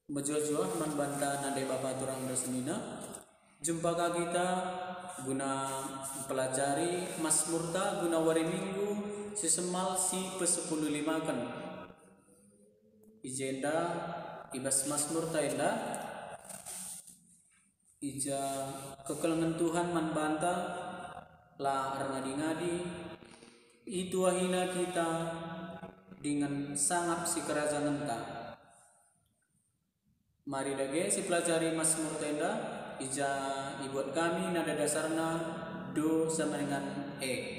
Bejo-jo man banta nade bapa turang bersenina. Jumpa kita guna pelajari Mazmurta guna wari minggu sesemal si pe-10 kan. Ijenda ibas Mazmurta enda ija kekelengan Tuhan man banta la ngadi-ngadi itu ahina kita dengan sangat si kerajaan entah. Mari dage si pelajari Mazmur tenda ija ibuat kami nada dasarna do sama dengan e.